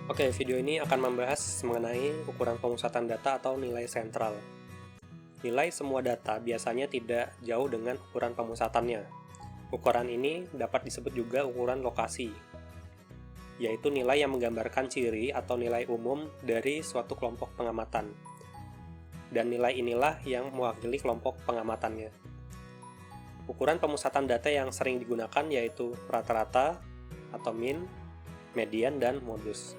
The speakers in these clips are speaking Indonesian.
Oke, video ini akan membahas mengenai ukuran pemusatan data atau nilai sentral. Nilai semua data biasanya tidak jauh dengan ukuran pemusatannya. Ukuran ini dapat disebut juga ukuran lokasi, yaitu nilai yang menggambarkan ciri atau nilai umum dari suatu kelompok pengamatan. Dan nilai inilah yang mewakili kelompok pengamatannya. Ukuran pemusatan data yang sering digunakan yaitu rata-rata atau mean, median, dan modus.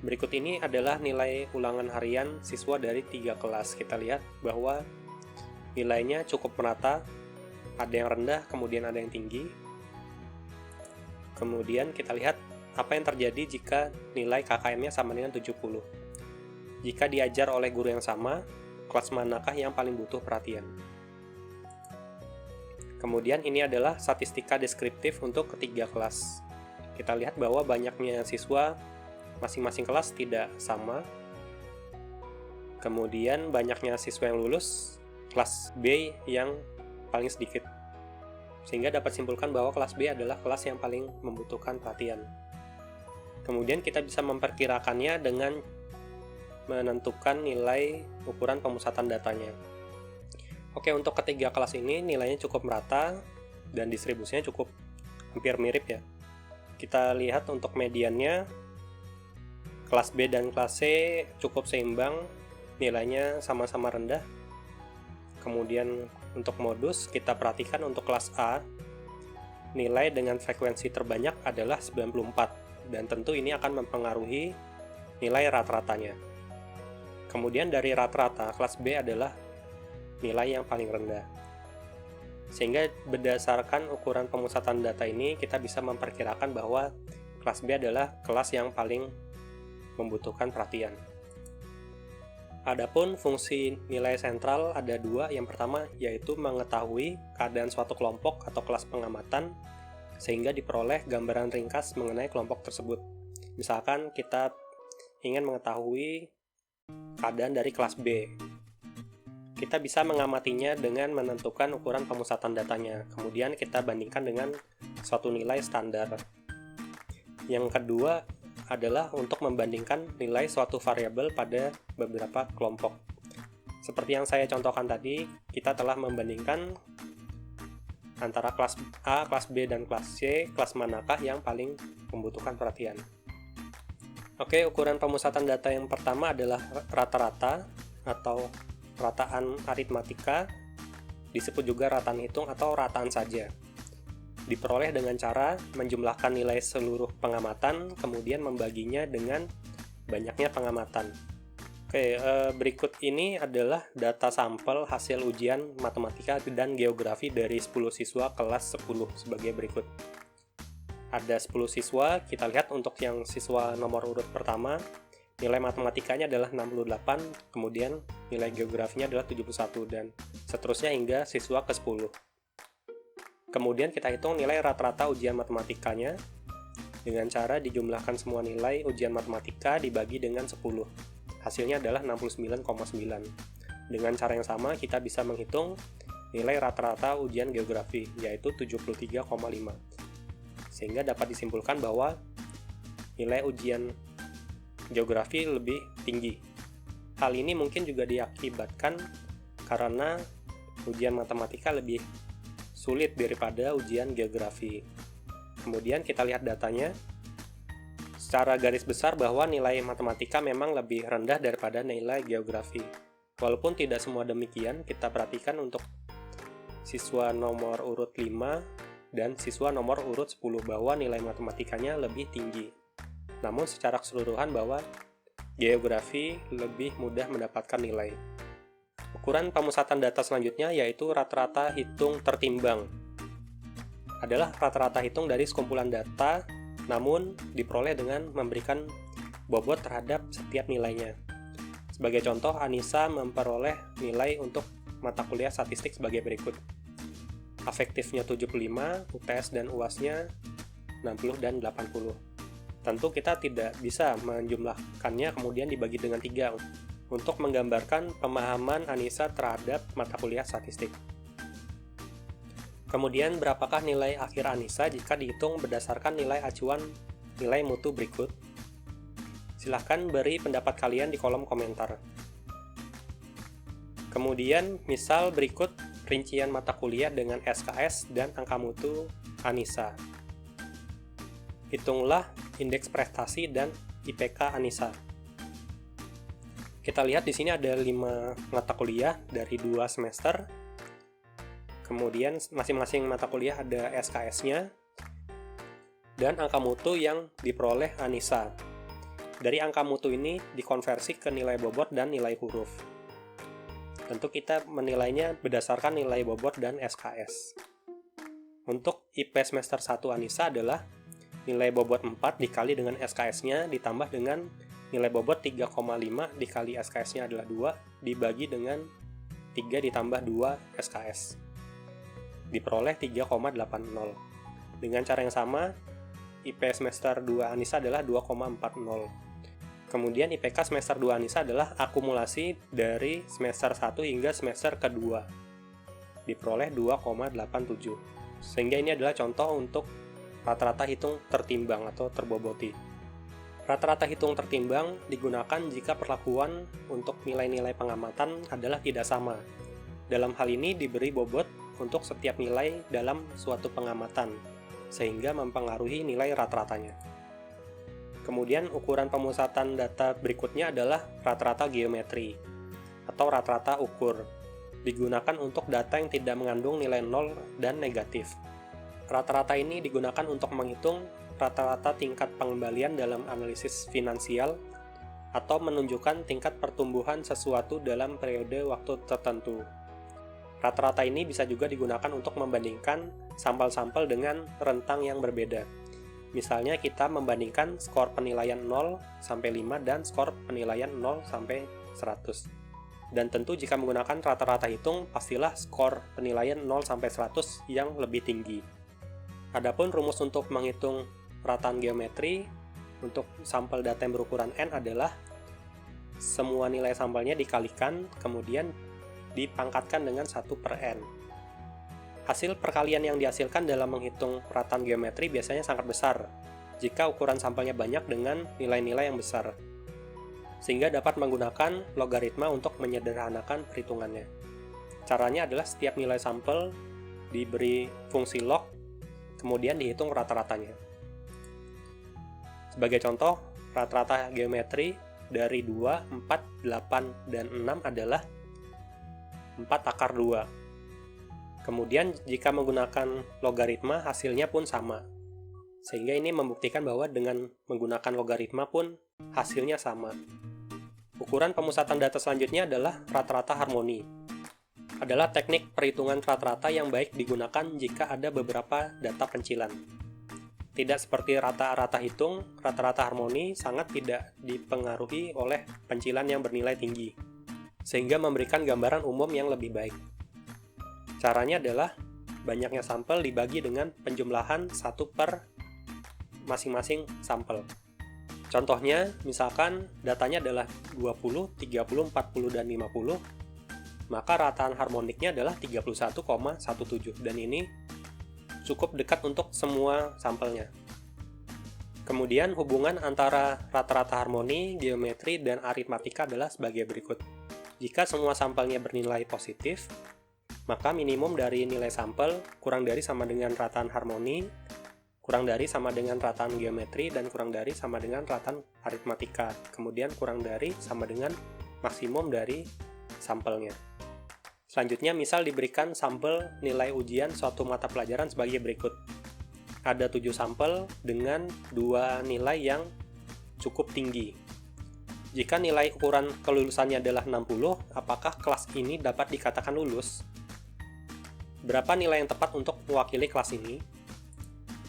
Berikut ini adalah nilai ulangan harian siswa dari 3 kelas. Kita lihat bahwa nilainya cukup merata, ada yang rendah, kemudian ada yang tinggi. Kemudian kita lihat apa yang terjadi jika nilai KKM-nya sama dengan 70. Jika diajar oleh guru yang sama, kelas manakah yang paling butuh perhatian? Kemudian ini adalah statistika deskriptif untuk ketiga kelas. Kita lihat bahwa banyaknya siswa masing-masing kelas tidak sama. Kemudian banyaknya siswa yang lulus, kelas B yang paling sedikit. Sehingga dapat simpulkan bahwa kelas B adalah kelas yang paling membutuhkan perhatian. Kemudian kita bisa memperkirakannya dengan menentukan nilai ukuran pemusatan datanya. Oke, untuk ketiga kelas ini nilainya cukup merata dan distribusinya cukup hampir mirip ya. Kita lihat untuk mediannya, kelas B dan kelas C cukup seimbang, nilainya sama-sama rendah. Kemudian untuk modus, kita perhatikan untuk kelas A, nilai dengan frekuensi terbanyak adalah 94, dan tentu ini akan mempengaruhi nilai rata-ratanya. Kemudian dari rata-rata, kelas B adalah nilai yang paling rendah. Sehingga berdasarkan ukuran pemusatan data ini, kita bisa memperkirakan bahwa kelas B adalah kelas yang paling membutuhkan perhatian. Adapun fungsi nilai sentral ada dua. Yang pertama yaitu mengetahui keadaan suatu kelompok atau kelas pengamatan sehingga diperoleh gambaran ringkas mengenai kelompok tersebut. Misalkan kita ingin mengetahui keadaan dari kelas B. Kita bisa mengamatinya dengan menentukan ukuran pemusatan datanya. Kemudian kita bandingkan dengan suatu nilai standar. Yang kedua adalah untuk membandingkan nilai suatu variabel pada beberapa kelompok. Seperti yang saya contohkan tadi, kita telah membandingkan antara kelas A, kelas B, dan kelas C, kelas manakah yang paling membutuhkan perhatian. Oke, ukuran pemusatan data yang pertama adalah rata-rata atau rataan aritmatika, disebut juga rataan hitung atau rataan saja. Diperoleh dengan cara menjumlahkan nilai seluruh pengamatan, kemudian membaginya dengan banyaknya pengamatan. Oke, berikut ini adalah data sampel hasil ujian matematika dan geografi dari 10 siswa kelas 10 sebagai berikut. Ada 10 siswa, kita lihat untuk yang siswa nomor urut pertama, nilai matematikanya adalah 68, kemudian nilai geografinya adalah 71, dan seterusnya hingga siswa ke-10. Kemudian kita hitung nilai rata-rata ujian matematikanya dengan cara dijumlahkan semua nilai ujian matematika dibagi dengan 10. Hasilnya adalah 69,9. Dengan cara yang sama kita bisa menghitung nilai rata-rata ujian geografi, yaitu 73,5. Sehingga dapat disimpulkan bahwa nilai ujian geografi lebih tinggi. Hal ini mungkin juga diakibatkan karena ujian matematika lebih sulit daripada ujian geografi. Kemudian kita lihat datanya. Secara garis besar bahwa nilai matematika memang lebih rendah daripada nilai geografi. Walaupun tidak semua demikian, kita perhatikan untuk siswa nomor urut 5 dan siswa nomor urut 10 bahwa nilai matematikanya lebih tinggi. Namun secara keseluruhan bahwa geografi lebih mudah mendapatkan nilai. Ukuran pemusatan data selanjutnya yaitu rata-rata hitung tertimbang. Adalah rata-rata hitung dari sekumpulan data, namun diperoleh dengan memberikan bobot terhadap setiap nilainya. Sebagai contoh, Anissa memperoleh nilai untuk mata kuliah statistik sebagai berikut. Afektifnya 75, UTS dan UAS-nya 60 dan 80. Tentu kita tidak bisa menjumlahkannya kemudian dibagi dengan 3 untuk menggambarkan pemahaman Anissa terhadap mata kuliah statistik. Kemudian berapakah nilai akhir Anissa jika dihitung berdasarkan nilai acuan nilai mutu berikut? Silahkan beri pendapat kalian di kolom komentar. Kemudian, misal berikut rincian mata kuliah dengan SKS dan angka mutu Anissa. Hitunglah indeks prestasi dan IPK Anissa. Kita lihat di sini ada 5 mata kuliah dari 2 semester. Kemudian masing-masing mata kuliah ada SKS-nya dan angka mutu yang diperoleh Anissa. Dari angka mutu ini dikonversi ke nilai bobot dan nilai huruf. Tentu kita menilainya berdasarkan nilai bobot dan SKS. Untuk IP semester 1 Anissa adalah nilai bobot 4 dikali dengan SKS-nya ditambah dengan nilai bobot 3,5 dikali SKS-nya adalah 2 dibagi dengan 3 ditambah 2 SKS. Diperoleh 3,80. Dengan cara yang sama, IP semester 2 Anissa adalah 2,40. Kemudian IPK semester 2 Anissa adalah akumulasi dari semester 1 hingga semester kedua. Diperoleh 2,87. Sehingga ini adalah contoh untuk rata-rata hitung tertimbang atau terboboti. Rata-rata hitung tertimbang digunakan jika perlakuan untuk nilai-nilai pengamatan adalah tidak sama. Dalam hal ini diberi bobot untuk setiap nilai dalam suatu pengamatan, sehingga mempengaruhi nilai rata-ratanya. Kemudian ukuran pemusatan data berikutnya adalah rata-rata geometri atau rata-rata ukur. Digunakan untuk data yang tidak mengandung nilai 0 dan negatif. Rata-rata ini digunakan untuk menghitung rata-rata tingkat pengembalian dalam analisis finansial atau menunjukkan tingkat pertumbuhan sesuatu dalam periode waktu tertentu. Rata-rata ini bisa juga digunakan untuk membandingkan sampel-sampel dengan rentang yang berbeda. Misalnya kita membandingkan skor penilaian 0 sampai 5 dan skor penilaian 0 sampai 100. Dan tentu jika menggunakan rata-rata hitung, pastilah skor penilaian 0 sampai 100 yang lebih tinggi. Adapun rumus untuk menghitung rataan geometri untuk sampel data yang berukuran N adalah semua nilai sampelnya dikalikan, kemudian dipangkatkan dengan 1/N. Hasil perkalian yang dihasilkan dalam menghitung rataan geometri biasanya sangat besar jika ukuran sampelnya banyak dengan nilai-nilai yang besar, sehingga dapat menggunakan logaritma untuk menyederhanakan perhitungannya. Caranya adalah setiap nilai sampel diberi fungsi log, kemudian dihitung rata-ratanya. Sebagai contoh, rata-rata geometri dari 2, 4, 8, dan 6 adalah 4/2. Kemudian jika menggunakan logaritma hasilnya pun sama. Sehingga ini membuktikan bahwa dengan menggunakan logaritma pun hasilnya sama. Ukuran pemusatan data selanjutnya adalah rata-rata harmoni. Adalah teknik perhitungan rata-rata yang baik digunakan jika ada beberapa data pencilan. Tidak seperti rata-rata hitung, rata-rata harmoni sangat tidak dipengaruhi oleh pencilan yang bernilai tinggi, sehingga memberikan gambaran umum yang lebih baik. Caranya adalah banyaknya sampel dibagi dengan penjumlahan 1 per masing-masing sampel. Contohnya, misalkan datanya adalah 20, 30, 40, dan 50, maka rataan harmoniknya adalah 31,17, dan ini cukup dekat untuk semua sampelnya. Kemudian hubungan antara rata-rata harmoni, geometri, dan aritmatika adalah sebagai berikut. Jika semua sampelnya bernilai positif, maka minimum dari nilai sampel kurang dari sama dengan rataan harmoni, kurang dari sama dengan rataan geometri, dan kurang dari sama dengan rataan aritmatika. Kemudian kurang dari sama dengan maksimum dari sampelnya. Selanjutnya, misal diberikan sampel nilai ujian suatu mata pelajaran sebagai berikut. Ada 7 sampel dengan 2 nilai yang cukup tinggi. Jika nilai ukuran kelulusannya adalah 60, apakah kelas ini dapat dikatakan lulus? Berapa nilai yang tepat untuk mewakili kelas ini?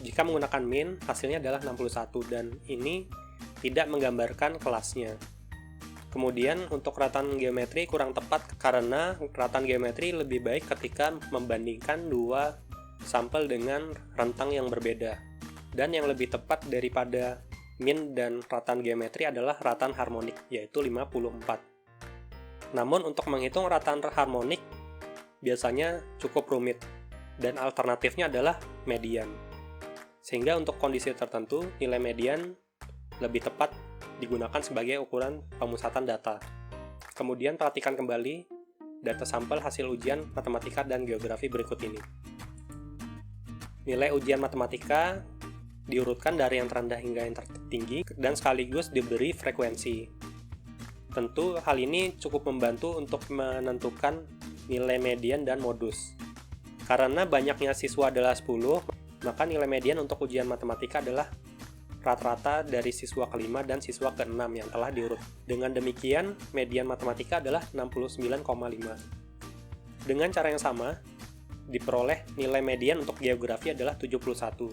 Jika menggunakan min, hasilnya adalah 61, dan ini tidak menggambarkan kelasnya. Kemudian untuk rataan geometri kurang tepat karena rataan geometri lebih baik ketika membandingkan 2 sampel dengan rentang yang berbeda. Dan yang lebih tepat daripada min dan rataan geometri adalah rataan harmonik, yaitu 54. Namun untuk menghitung rataan harmonik biasanya cukup rumit, dan alternatifnya adalah median. Sehingga untuk kondisi tertentu, nilai median lebih tepat digunakan sebagai ukuran pemusatan data. Kemudian perhatikan kembali data sampel hasil ujian matematika dan geografi berikut ini. Nilai ujian matematika diurutkan dari yang terendah hingga yang tertinggi dan sekaligus diberi frekuensi. Tentu hal ini cukup membantu untuk menentukan nilai median dan modus. Karena banyaknya siswa adalah 10, maka nilai median untuk ujian matematika adalah rata-rata dari siswa ke-5 dan siswa ke-6 yang telah diurut. Dengan demikian, median matematika adalah 69,5. Dengan cara yang sama, diperoleh nilai median untuk geografi adalah 71.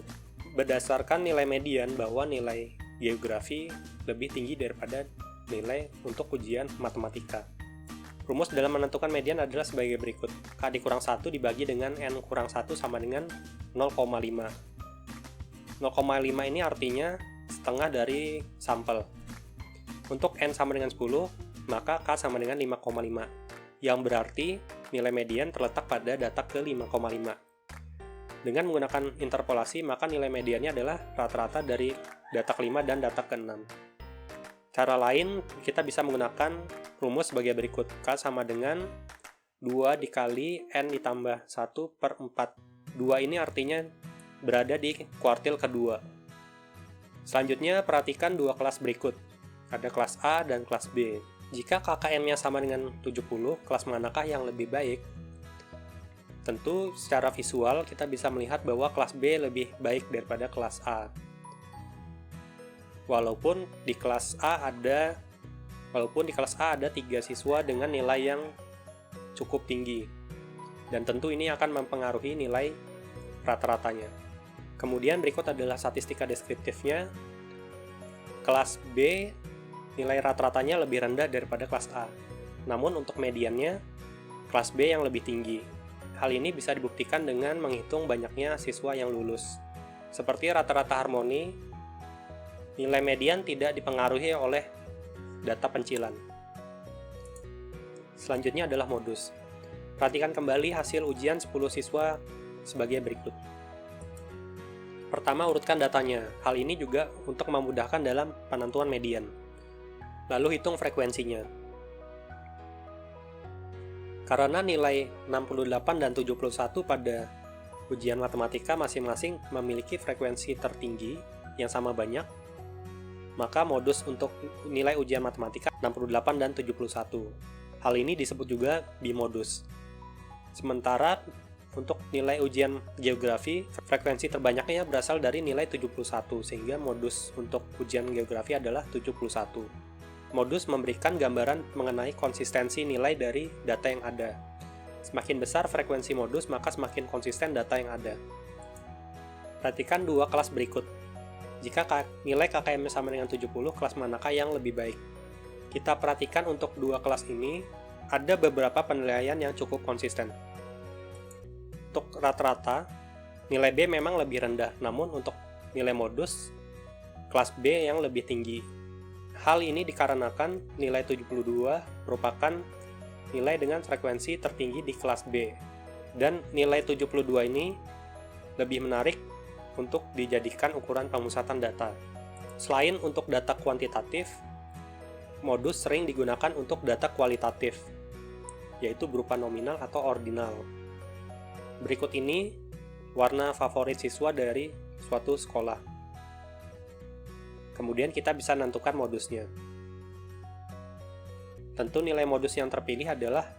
Berdasarkan nilai median bahwa nilai geografi lebih tinggi daripada nilai untuk ujian matematika. Rumus dalam menentukan median adalah sebagai berikut. K dikurang 1 dibagi dengan N kurang 1 sama dengan 0,5. 0,5 ini artinya setengah dari sampel. Untuk N sama dengan 10, maka K sama dengan 5,5. Yang berarti nilai median terletak pada data ke 5,5. Dengan menggunakan interpolasi, maka nilai mediannya adalah rata-rata dari data ke-5 dan data ke-6. Cara lain, kita bisa menggunakan rumus sebagai berikut. K sama dengan 2 dikali N ditambah 1 per 4. 2 ini artinya berada di kuartil kedua. Selanjutnya, perhatikan dua kelas berikut. Ada kelas A dan kelas B. Jika KKM-nya sama dengan 70, kelas manakah yang lebih baik? Tentu secara visual kita bisa melihat bahwa kelas B lebih baik daripada kelas A. Walaupun di kelas A ada 3 siswa dengan nilai yang cukup tinggi. Dan tentu ini akan mempengaruhi nilai rata-ratanya. Kemudian berikut adalah statistika deskriptifnya. Kelas B nilai rata-ratanya lebih rendah daripada kelas A. Namun untuk mediannya, kelas B yang lebih tinggi. Hal ini bisa dibuktikan dengan menghitung banyaknya siswa yang lulus. Seperti rata-rata harmoni, nilai median tidak dipengaruhi oleh data pencilan. Selanjutnya adalah modus. Perhatikan kembali hasil ujian 10 siswa sebagai berikut. Pertama, urutkan datanya. Hal ini juga untuk memudahkan dalam penentuan median. Lalu hitung frekuensinya. Karena nilai 68 dan 71 pada ujian matematika masing-masing memiliki frekuensi tertinggi yang sama banyak, maka modus untuk nilai ujian matematika 68 dan 71. Hal ini disebut juga bimodus. Sementara untuk nilai ujian geografi, frekuensi terbanyaknya berasal dari nilai 71, sehingga modus untuk ujian geografi adalah 71. Modus memberikan gambaran mengenai konsistensi nilai dari data yang ada. Semakin besar frekuensi modus, maka semakin konsisten data yang ada. Perhatikan dua kelas berikut. Jika nilai KKM sama dengan 70, kelas manakah yang lebih baik? Kita perhatikan untuk dua kelas ini, ada beberapa penilaian yang cukup konsisten. Untuk rata-rata, nilai B memang lebih rendah, namun untuk nilai modus, kelas B yang lebih tinggi. Hal ini dikarenakan nilai 72 merupakan nilai dengan frekuensi tertinggi di kelas B. Dan nilai 72 ini lebih menarik untuk dijadikan ukuran pemusatan data. Selain untuk data kuantitatif, modus sering digunakan untuk data kualitatif, yaitu berupa nominal atau ordinal. Berikut ini warna favorit siswa dari suatu sekolah. Kemudian kita bisa menentukan modusnya. Tentu nilai modus yang terpilih adalah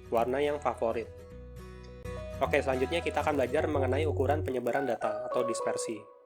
warna yang favorit. Oke, selanjutnya kita akan belajar mengenai ukuran penyebaran data atau dispersi.